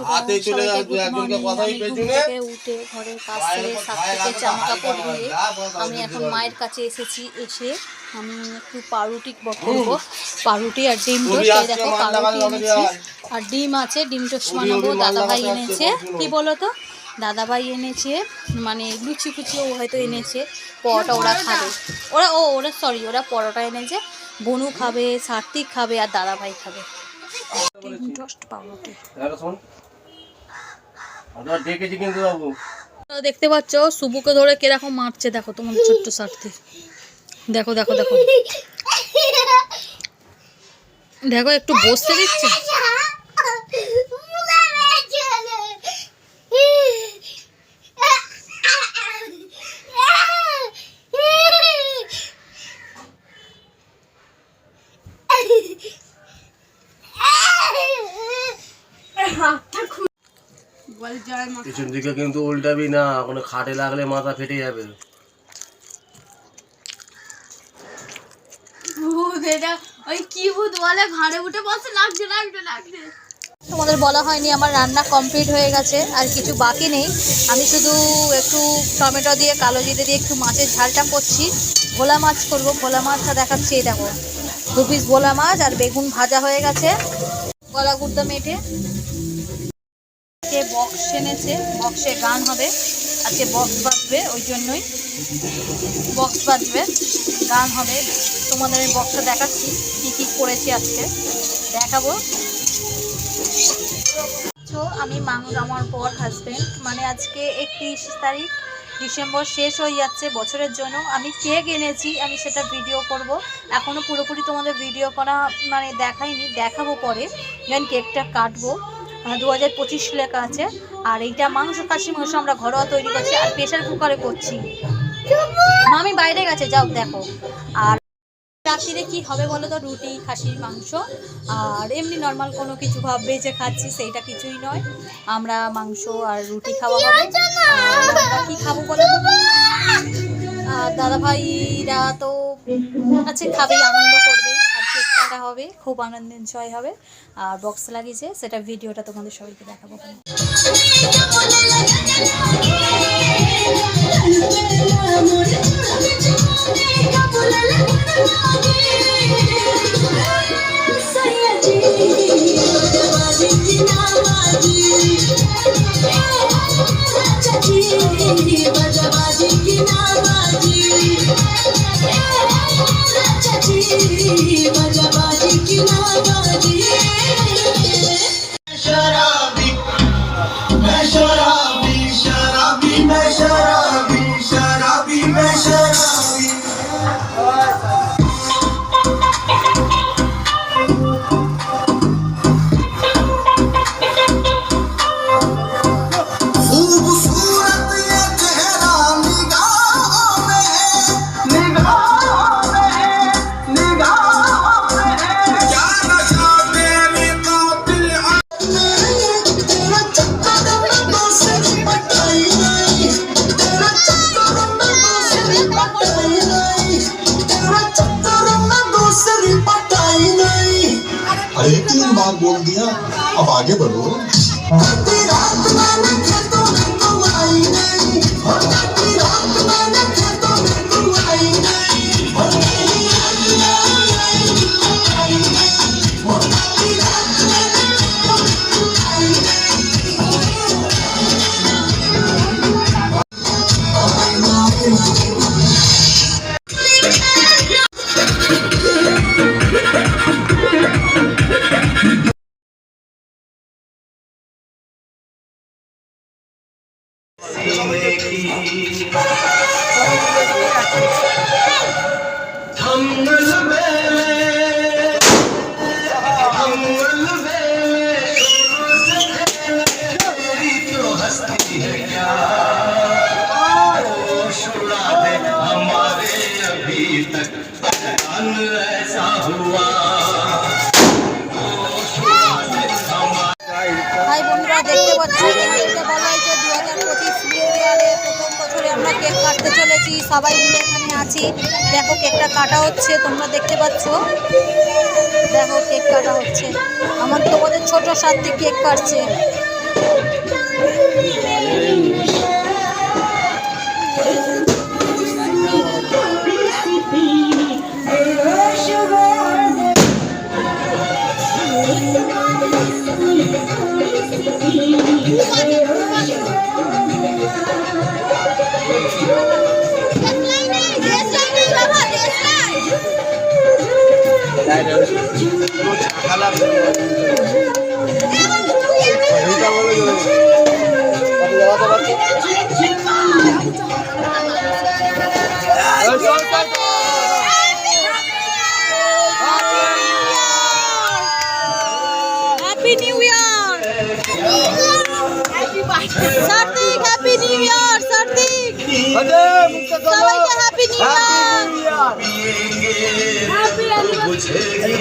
বন্ধুরা, সবাইকে good morning. আমি ঘুম থেকে উঠে ঘরের কাজ সেরে সাথে জামা কাপড় দিয়ে আমি এখন মায়ের কাছে এসেছি। এসে আমি একটু পাউরুটি করবো, পাউরুটি আর ডিম টোস্ট। এই দেখো পাউরুটি এনেছি আর ডিম আছে, ডিম টোস্ট বানাবো। দাদাভাই এনেছে, কি বলো তো, দাদাভাই এনেছে মানে লুচি ফুচিও হয়তো এনেছে। পরোটা ওরা খাবে, ওরা পরোটা এনেছে। বনু খাবে, সার্থিক খাবে আর দাদাভাই খাবে। ডিম টোস্ট পাউরুটি দেখতে পাচ্ছ। সুবুকে ধরে কিরকম মারছে দেখো, তোমার ছোট্ট সার্থিক। দেখো দেখো দেখো দেখো, একটু বসতে দিচ্ছে। পিছন দিকে কিন্তু উল্টাবি না, কোনো খাটে লাগলে মাথা ফেটে যাবে। তোমাদের বলা হয়নি, আমার রান্না কমপ্লিট হয়ে গেছে, আর কিছু বাকি নেই। আমি শুধু একটু টমেটো দিয়ে কালো জিরে দিয়ে একটু মাছের ঝালটা করছি। ভোলা মাছ করবো, ভোলা মাছটা দেখাচ্ছি। এই দেখো 2 পিস ভোলা মাছ আর বেগুন ভাজা হয়ে গেছে। গলা গুর্দা মেটে বক্স এনেছে, বক্সে গান হবে আজকে, বক্স বাজবে, ওই জন্যই বক্স বাজবে, গান হবে। তোমাদের আমি বক্সটা দেখাচ্ছি কী কী করেছি আজকে, দেখাবো। আমি আমার বর হাজব্যান্ড মানে আজকে 31 তারিখ ডিসেম্বর শেষ হয়ে যাচ্ছে বছরের জন্য। আমি কেক এনেছি, আমি সেটা ভিডিও করব। এখনও পুরোপুরি তোমাদের ভিডিও করা মানে দেখাইনি, দেখাবো পরে। যেন কেকটা কাটবো, 2025 লেখা আছে। আর এইটা খাসি মাংস আমরা ঘরোয়া তৈরি করছি আর প্রেশার কুকারে করছি। মামি বাইরে গেছে, যাও দেখো। আর রাত্রিরে কি হবে বলো তো, রুটি খাসির মাংস আর এমনি নর্মাল কোনো কিছু ভাববে যে খাচ্ছি, সেইটা কিছুই নয়। আমরা মাংস আর রুটি খাওয়া হবে। আমরা কি খাবো বলো তো, আর দাদাভাইরা তো আছে, খাবেই, আনন্দ করবেই। আর কেক কাটা হবে, খুব আনন্দ এনজয় হবে। আর বক্স লাগিয়েছে, সেটা ভিডিওটা তোমাদের সবাইকে দেখাবো। अरे 3 बार बोल दिया, अब आगे बढ़ो। ভাই বন্ধুরা দেখতে পাচ্ছি, বলা হয়েছে 2025 নিউ ইয়ারে প্রথম বছরে আমরা কেক কাটতে চলেছি, সবাই মিলে এখানে আছি। দেখো কেকটা কাটা হচ্ছে, তোমরা দেখতে পাচ্ছ, দেখো কেক কাটা হচ্ছে। আমার তোমাদের ছোট সাথে কেক কাটছে। Happy new year Sarthak, happy new year Sarthak, সবাইকে happy new year, happy anniversary.